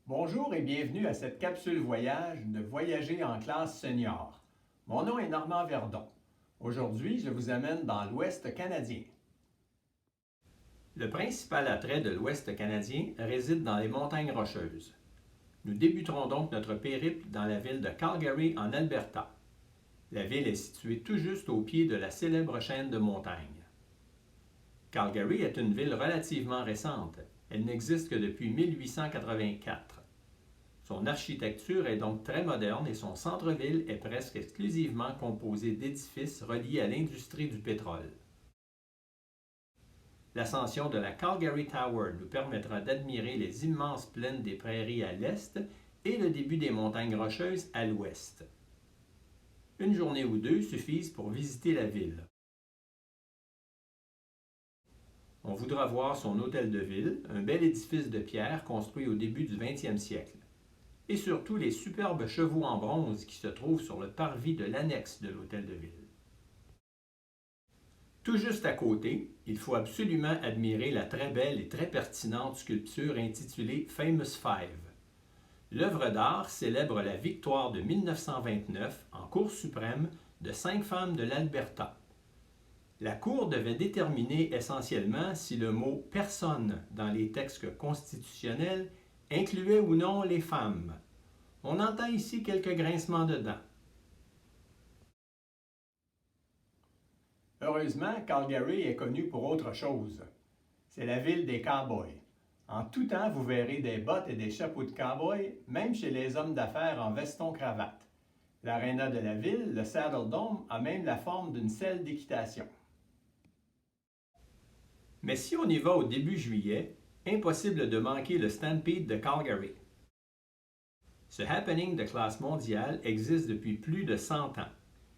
Bonjour et bienvenue à cette capsule voyage de Voyager en classe senior. Mon nom est Normand Verdon. Aujourd'hui, je vous amène dans l'Ouest canadien. Le principal attrait de l'Ouest canadien réside dans les montagnes rocheuses. Nous débuterons donc notre périple dans la ville de Calgary en Alberta. La ville est située tout juste au pied de la célèbre chaîne de montagnes. Calgary est une ville relativement récente. Elle n'existe que depuis 1884. Son architecture est donc très moderne et son centre-ville est presque exclusivement composé d'édifices reliés à l'industrie du pétrole. L'ascension de la Calgary Tower nous permettra d'admirer les immenses plaines des prairies à l'est et le début des montagnes rocheuses à l'ouest. Une journée ou deux suffisent pour visiter la ville. On voudra voir son hôtel de ville, un bel édifice de pierre construit au début du 20e siècle. Et surtout les superbes chevaux en bronze qui se trouvent sur le parvis de l'annexe de l'hôtel de ville. Tout juste à côté, il faut absolument admirer la très belle et très pertinente sculpture intitulée Famous Five. L'œuvre d'art célèbre la victoire de 1929 en Cour suprême de 5 femmes de l'Alberta. La Cour devait déterminer essentiellement si le mot « personne » dans les textes constitutionnels incluait ou non les femmes. On entend ici quelques grincements de dents. Heureusement, Calgary est connue pour autre chose. C'est la ville des cow-boys. En tout temps, vous verrez des bottes et des chapeaux de cow-boy, même chez les hommes d'affaires en veston-cravate. L'aréna de la ville, le Saddle Dome, a même la forme d'une selle d'équitation. Mais si on y va au début juillet, impossible de manquer le Stampede de Calgary. Ce happening de classe mondiale existe depuis plus de 100 ans.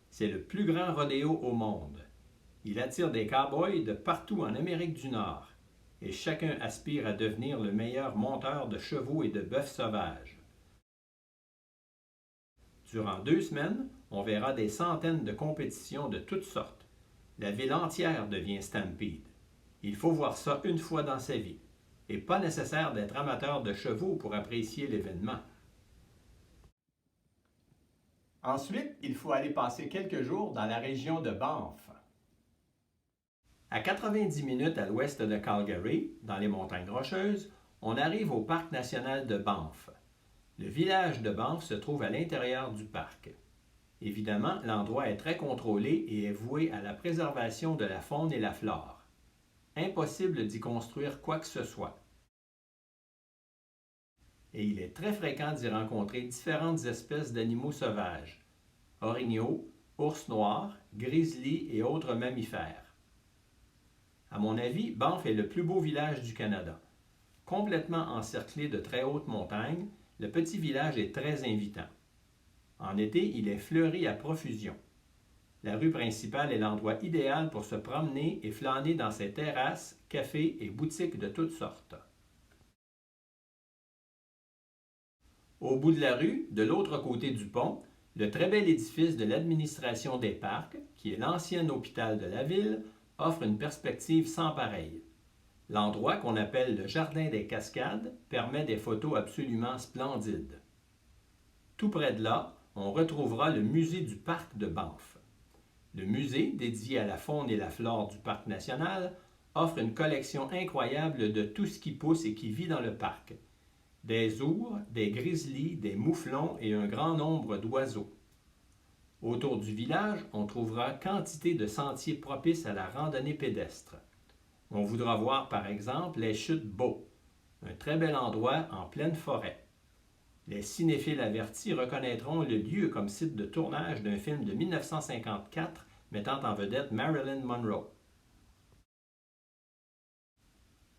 C'est le plus grand rodéo au monde. Il attire des cow-boys de partout en Amérique du Nord, et chacun aspire à devenir le meilleur monteur de chevaux et de bœufs sauvages. Durant 2 semaines, on verra des centaines de compétitions de toutes sortes. La ville entière devient Stampede. Il faut voir ça une fois dans sa vie, et pas nécessaire d'être amateur de chevaux pour apprécier l'événement. Ensuite, il faut aller passer quelques jours dans la région de Banff. À 90 minutes à l'ouest de Calgary, dans les montagnes rocheuses, on arrive au parc national de Banff. Le village de Banff se trouve à l'intérieur du parc. Évidemment, l'endroit est très contrôlé et est voué à la préservation de la faune et la flore. Impossible d'y construire quoi que ce soit. Et il est très fréquent d'y rencontrer différentes espèces d'animaux sauvages, orignaux, ours noirs, grizzlies et autres mammifères. À mon avis, Banff est le plus beau village du Canada. Complètement encerclé de très hautes montagnes, le petit village est très invitant. En été, il est fleuri à profusion. La rue principale est l'endroit idéal pour se promener et flâner dans ses terrasses, cafés et boutiques de toutes sortes. Au bout de la rue, de l'autre côté du pont, le très bel édifice de l'administration des parcs, qui est l'ancien hôpital de la ville, offre une perspective sans pareille. L'endroit qu'on appelle le Jardin des Cascades permet des photos absolument splendides. Tout près de là, on retrouvera le musée du parc de Banff. Le musée, dédié à la faune et la flore du parc national, offre une collection incroyable de tout ce qui pousse et qui vit dans le parc. Des ours, des grizzlies, des mouflons et un grand nombre d'oiseaux. Autour du village, on trouvera quantité de sentiers propices à la randonnée pédestre. On voudra voir par exemple les chutes Bow, un très bel endroit en pleine forêt. Les cinéphiles avertis reconnaîtront le lieu comme site de tournage d'un film de 1954 mettant en vedette Marilyn Monroe.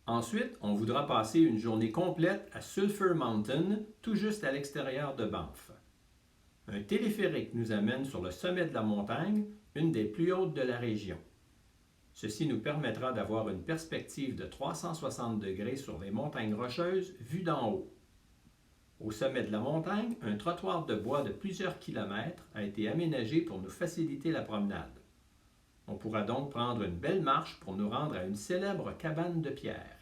Ensuite, on voudra passer une journée complète à Sulphur Mountain, tout juste à l'extérieur de Banff. Un téléphérique nous amène sur le sommet de la montagne, une des plus hautes de la région. Ceci nous permettra d'avoir une perspective de 360 degrés sur les montagnes rocheuses vues d'en haut. Au sommet de la montagne, un trottoir de bois de plusieurs kilomètres a été aménagé pour nous faciliter la promenade. On pourra donc prendre une belle marche pour nous rendre à une célèbre cabane de pierre.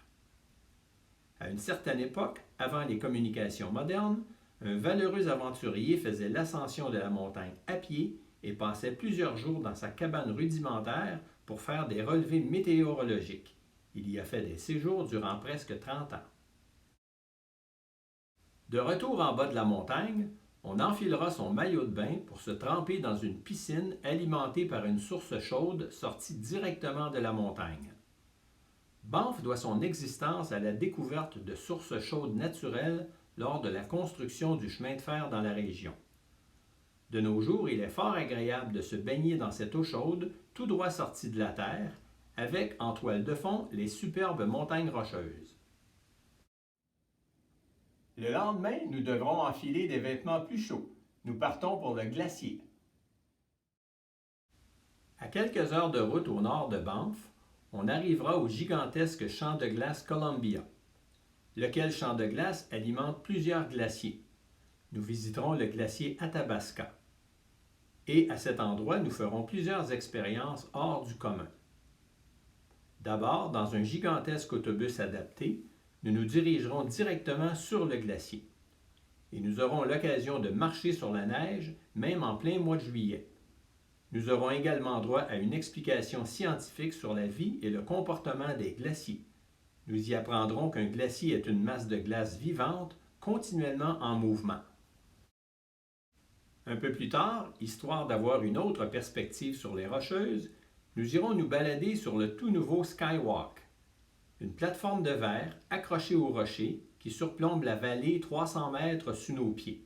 À une certaine époque, avant les communications modernes, un valeureux aventurier faisait l'ascension de la montagne à pied et passait plusieurs jours dans sa cabane rudimentaire pour faire des relevés météorologiques. Il y a fait des séjours durant presque 30 ans. De retour en bas de la montagne, on enfilera son maillot de bain pour se tremper dans une piscine alimentée par une source chaude sortie directement de la montagne. Banff doit son existence à la découverte de sources chaudes naturelles lors de la construction du chemin de fer dans la région. De nos jours, il est fort agréable de se baigner dans cette eau chaude tout droit sortie de la terre, avec en toile de fond les superbes montagnes rocheuses. Le lendemain, nous devrons enfiler des vêtements plus chauds. Nous partons pour le glacier. À quelques heures de route au nord de Banff, on arrivera au gigantesque champ de glace Columbia, lequel champ de glace alimente plusieurs glaciers. Nous visiterons le glacier Athabasca. Et à cet endroit, nous ferons plusieurs expériences hors du commun. D'abord, dans un gigantesque autobus adapté, nous nous dirigerons directement sur le glacier. Et nous aurons l'occasion de marcher sur la neige, même en plein mois de juillet. Nous aurons également droit à une explication scientifique sur la vie et le comportement des glaciers. Nous y apprendrons qu'un glacier est une masse de glace vivante, continuellement en mouvement. Un peu plus tard, histoire d'avoir une autre perspective sur les Rocheuses, nous irons nous balader sur le tout nouveau Skywalk, une plateforme de verre accrochée au rocher qui surplombe la vallée 300 mètres sous nos pieds.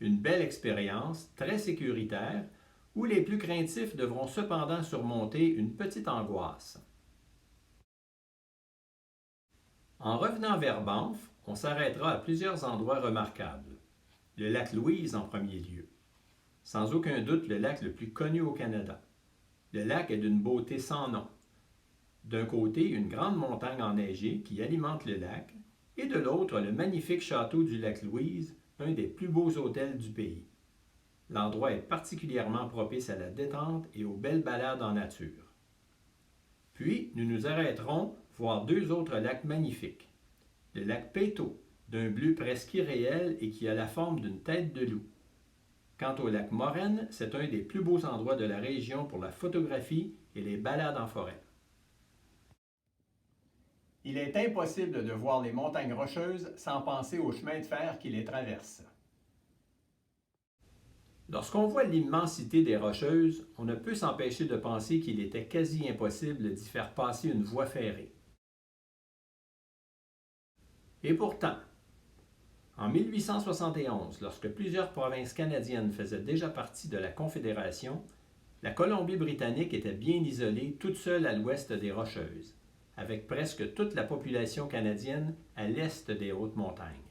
Une belle expérience, très sécuritaire, où les plus craintifs devront cependant surmonter une petite angoisse. En revenant vers Banff, on s'arrêtera à plusieurs endroits remarquables. Le lac Louise en premier lieu. Sans aucun doute le lac le plus connu au Canada. Le lac est d'une beauté sans nom. D'un côté, une grande montagne enneigée qui alimente le lac, et de l'autre, le magnifique château du lac Louise, un des plus beaux hôtels du pays. L'endroit est particulièrement propice à la détente et aux belles balades en nature. Puis, nous nous arrêterons voir deux autres lacs magnifiques. Le lac Peyto, d'un bleu presque irréel et qui a la forme d'une tête de loup. Quant au lac Morène, c'est un des plus beaux endroits de la région pour la photographie et les balades en forêt. Il est impossible de voir les montagnes rocheuses sans penser au chemin de fer qui les traverse. Lorsqu'on voit l'immensité des Rocheuses, on ne peut s'empêcher de penser qu'il était quasi impossible d'y faire passer une voie ferrée. Et pourtant, en 1871, lorsque plusieurs provinces canadiennes faisaient déjà partie de la Confédération, la Colombie-Britannique était bien isolée toute seule à l'ouest des Rocheuses, avec presque toute la population canadienne à l'est des Hautes-Montagnes.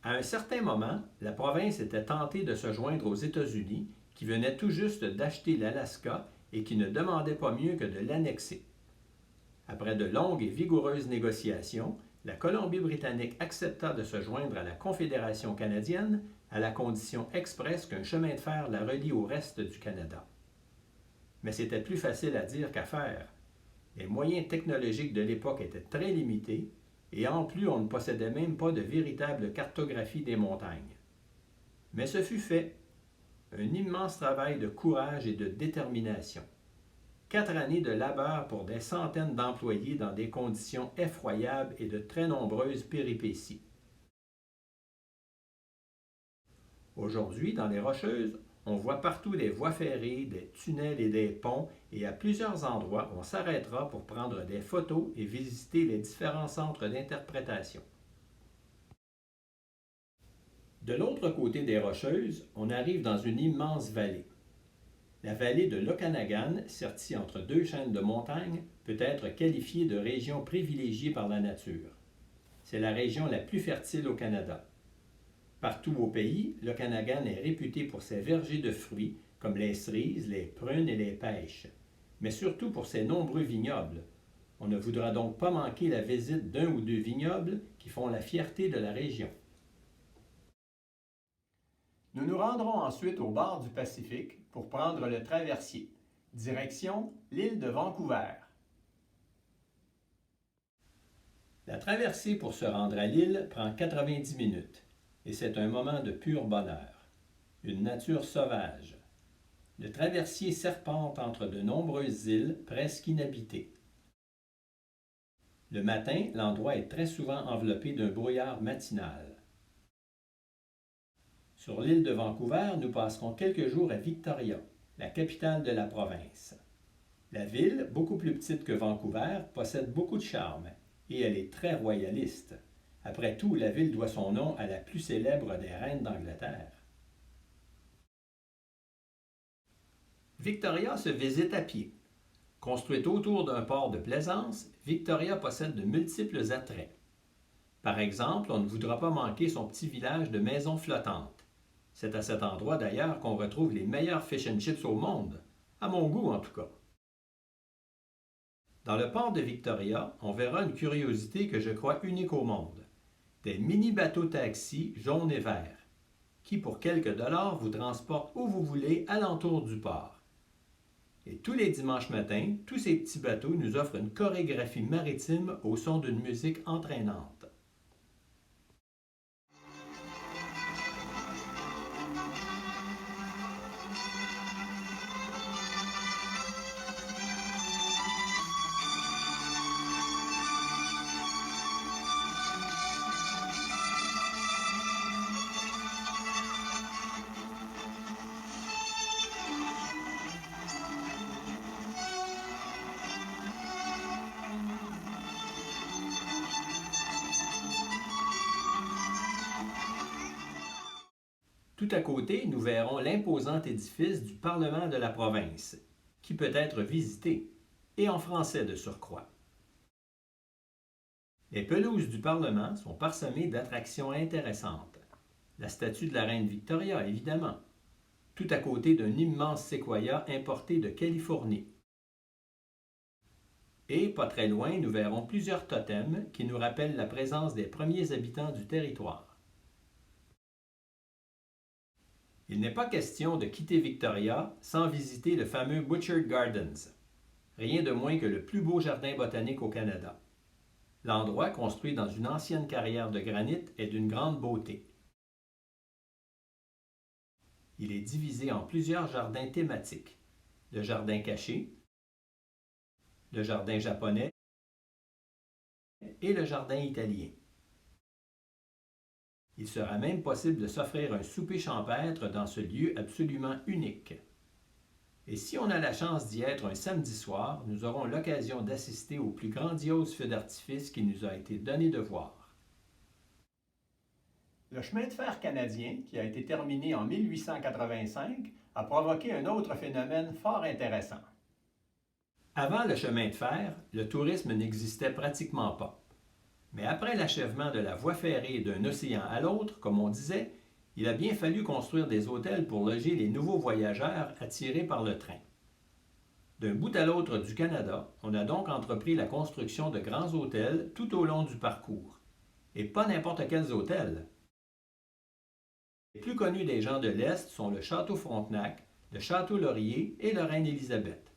À un certain moment, la province était tentée de se joindre aux États-Unis, qui venaient tout juste d'acheter l'Alaska et qui ne demandaient pas mieux que de l'annexer. Après de longues et vigoureuses négociations, la Colombie-Britannique accepta de se joindre à la Confédération canadienne à la condition expresse qu'un chemin de fer la relie au reste du Canada. Mais c'était plus facile à dire qu'à faire. Les moyens technologiques de l'époque étaient très limités et en plus on ne possédait même pas de véritable cartographie des montagnes. Mais ce fut fait. Un immense travail de courage et de détermination. 4 années de labeur pour des centaines d'employés dans des conditions effroyables et de très nombreuses péripéties. Aujourd'hui, dans les Rocheuses, on voit partout des voies ferrées, des tunnels et des ponts, et à plusieurs endroits, on s'arrêtera pour prendre des photos et visiter les différents centres d'interprétation. De l'autre côté des Rocheuses, on arrive dans une immense vallée. La vallée de l'Okanagan, sertie entre deux chaînes de montagnes, peut être qualifiée de région privilégiée par la nature. C'est la région la plus fertile au Canada. Partout au pays, l'Okanagan est réputé pour ses vergers de fruits, comme les cerises, les prunes et les pêches, mais surtout pour ses nombreux vignobles. On ne voudra donc pas manquer la visite d'un ou deux vignobles qui font la fierté de la région. Nous nous rendrons ensuite au bord du Pacifique pour prendre le traversier, direction l'île de Vancouver. La traversée pour se rendre à l'île prend 90 minutes et c'est un moment de pur bonheur. Une nature sauvage. Le traversier serpente entre de nombreuses îles presque inhabitées. Le matin, l'endroit est très souvent enveloppé d'un brouillard matinal. Sur l'île de Vancouver, nous passerons quelques jours à Victoria, la capitale de la province. La ville, beaucoup plus petite que Vancouver, possède beaucoup de charme et elle est très royaliste. Après tout, la ville doit son nom à la plus célèbre des reines d'Angleterre. Victoria se visite à pied. Construite autour d'un port de plaisance, Victoria possède de multiples attraits. Par exemple, on ne voudra pas manquer son petit village de maisons flottantes. C'est à cet endroit d'ailleurs qu'on retrouve les meilleurs fish and chips au monde, à mon goût en tout cas. Dans le port de Victoria, on verra une curiosité que je crois unique au monde. Des mini-bateaux taxis jaunes et verts, qui pour quelques dollars vous transportent où vous voulez alentour du port. Et tous les dimanches matins, tous ces petits bateaux nous offrent une chorégraphie maritime au son d'une musique entraînante. Tout à côté, nous verrons l'imposant édifice du Parlement de la province, qui peut être visité, et en français de surcroît. Les pelouses du Parlement sont parsemées d'attractions intéressantes. La statue de la reine Victoria, évidemment, tout à côté d'un immense séquoia importé de Californie. Et, pas très loin, nous verrons plusieurs totems qui nous rappellent la présence des premiers habitants du territoire. Il n'est pas question de quitter Victoria sans visiter le fameux Butchart Gardens, rien de moins que le plus beau jardin botanique au Canada. L'endroit, construit dans une ancienne carrière de granit, est d'une grande beauté. Il est divisé en plusieurs jardins thématiques. Le jardin caché, le jardin japonais et le jardin italien. Il sera même possible de s'offrir un souper champêtre dans ce lieu absolument unique. Et si on a la chance d'y être un samedi soir, nous aurons l'occasion d'assister au plus grandiose feu d'artifice qui nous a été donné de voir. Le chemin de fer canadien, qui a été terminé en 1885, a provoqué un autre phénomène fort intéressant. Avant le chemin de fer, le tourisme n'existait pratiquement pas. Mais après l'achèvement de la voie ferrée d'un océan à l'autre, comme on disait, il a bien fallu construire des hôtels pour loger les nouveaux voyageurs attirés par le train. D'un bout à l'autre du Canada, on a donc entrepris la construction de grands hôtels tout au long du parcours. Et pas n'importe quels hôtels. Les plus connus des gens de l'Est sont le Château Frontenac, le Château Laurier et le Reine-Élisabeth.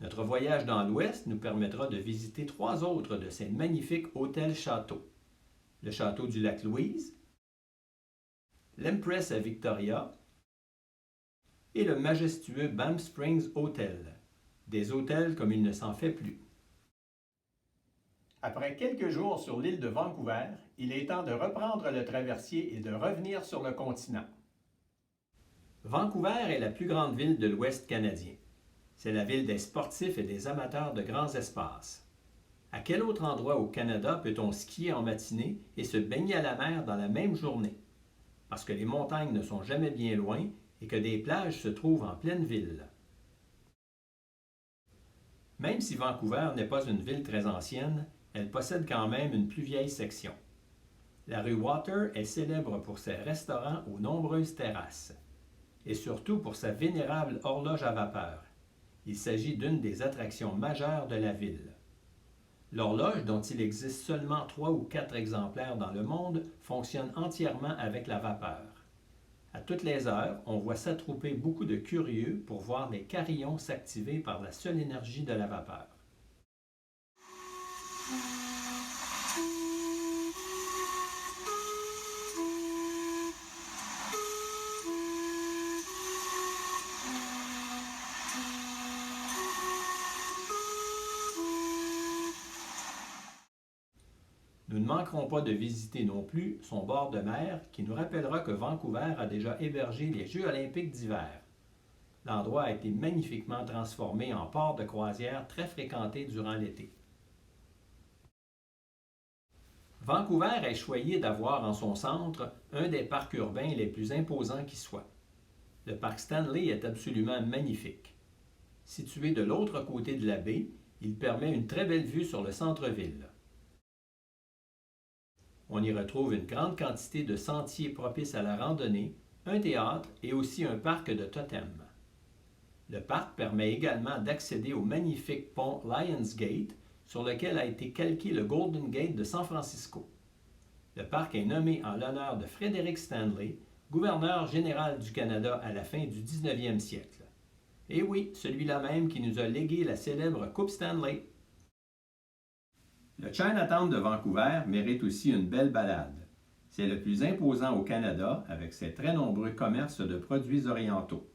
Notre voyage dans l'Ouest nous permettra de visiter 3 autres de ces magnifiques hôtels-châteaux. Le château du Lac-Louise, l'Empress à Victoria et le majestueux Banff Springs Hotel, des hôtels comme il ne s'en fait plus. Après quelques jours sur l'île de Vancouver, il est temps de reprendre le traversier et de revenir sur le continent. Vancouver est la plus grande ville de l'Ouest canadien. C'est la ville des sportifs et des amateurs de grands espaces. À quel autre endroit au Canada peut-on skier en matinée et se baigner à la mer dans la même journée? Parce que les montagnes ne sont jamais bien loin et que des plages se trouvent en pleine ville. Même si Vancouver n'est pas une ville très ancienne, elle possède quand même une plus vieille section. La rue Water est célèbre pour ses restaurants aux nombreuses terrasses et surtout pour sa vénérable horloge à vapeur. Il s'agit d'une des attractions majeures de la ville. L'horloge, dont il existe seulement 3 ou 4 exemplaires dans le monde, fonctionne entièrement avec la vapeur. À toutes les heures, on voit s'attrouper beaucoup de curieux pour voir les carillons s'activer par la seule énergie de la vapeur. Nous ne manquerons pas de visiter non plus son bord de mer qui nous rappellera que Vancouver a déjà hébergé les Jeux olympiques d'hiver. L'endroit a été magnifiquement transformé en port de croisière très fréquenté durant l'été. Vancouver est choyé d'avoir en son centre un des parcs urbains les plus imposants qui soit. Le parc Stanley est absolument magnifique. Situé de l'autre côté de la baie, il permet une très belle vue sur le centre-ville. On y retrouve une grande quantité de sentiers propices à la randonnée, un théâtre et aussi un parc de totems. Le parc permet également d'accéder au magnifique pont Lionsgate, sur lequel a été calqué le Golden Gate de San Francisco. Le parc est nommé en l'honneur de Frederick Stanley, gouverneur général du Canada à la fin du 19e siècle. Et oui, celui-là même qui nous a légué la célèbre Coupe Stanley. Le Chinatown de Vancouver mérite aussi une belle balade. C'est le plus imposant au Canada avec ses très nombreux commerces de produits orientaux.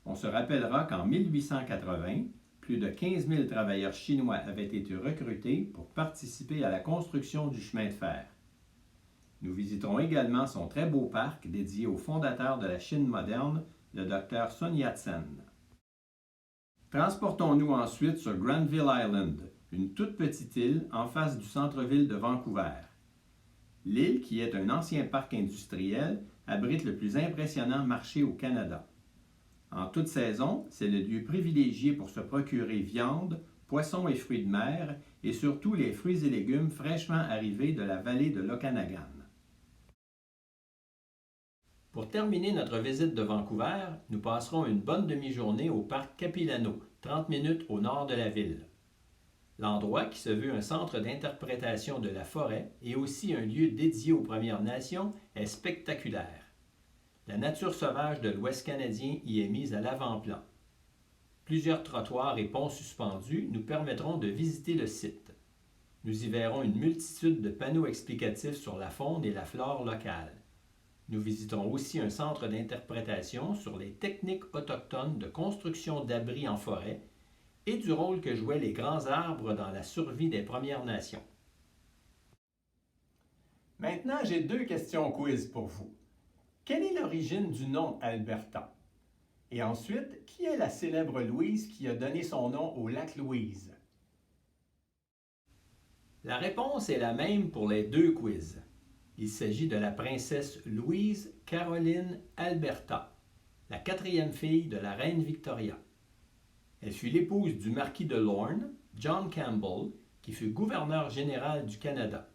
On se rappellera qu'en 1880, plus de 15 000 travailleurs chinois avaient été recrutés pour participer à la construction du chemin de fer. Nous visiterons également son très beau parc dédié au fondateur de la Chine moderne, le Dr Sun Yat-sen. Transportons-nous ensuite sur Granville Island, une toute petite île en face du centre-ville de Vancouver. L'île, qui est un ancien parc industriel, abrite le plus impressionnant marché au Canada. En toute saison, c'est le lieu privilégié pour se procurer viande, poissons et fruits de mer, et surtout les fruits et légumes fraîchement arrivés de la vallée de l'Okanagan. Pour terminer notre visite de Vancouver, nous passerons une bonne demi-journée au parc Capilano, 30 minutes au nord de la ville. L'endroit, qui se veut un centre d'interprétation de la forêt et aussi un lieu dédié aux Premières Nations, est spectaculaire. La nature sauvage de l'Ouest canadien y est mise à l'avant-plan. Plusieurs trottoirs et ponts suspendus nous permettront de visiter le site. Nous y verrons une multitude de panneaux explicatifs sur la faune et la flore locale. Nous visiterons aussi un centre d'interprétation sur les techniques autochtones de construction d'abris en forêt et du rôle que jouaient les grands arbres dans la survie des Premières Nations. Maintenant, j'ai 2 questions quiz pour vous. Quelle est l'origine du nom Alberta? Et ensuite, qui est la célèbre Louise qui a donné son nom au lac Louise? La réponse est la même pour les 2 quiz. Il s'agit de la princesse Louise Caroline Alberta, la 4e fille de la reine Victoria. Elle fut l'épouse du marquis de Lorne, John Campbell, qui fut gouverneur général du Canada.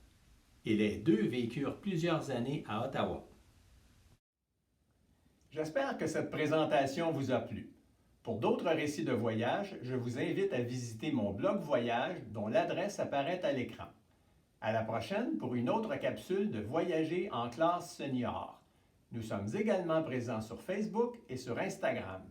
Et les 2 vécurent plusieurs années à Ottawa. J'espère que cette présentation vous a plu. Pour d'autres récits de voyage, je vous invite à visiter mon blog voyage dont l'adresse apparaît à l'écran. À la prochaine pour une autre capsule de Voyager en classe senior. Nous sommes également présents sur Facebook et sur Instagram.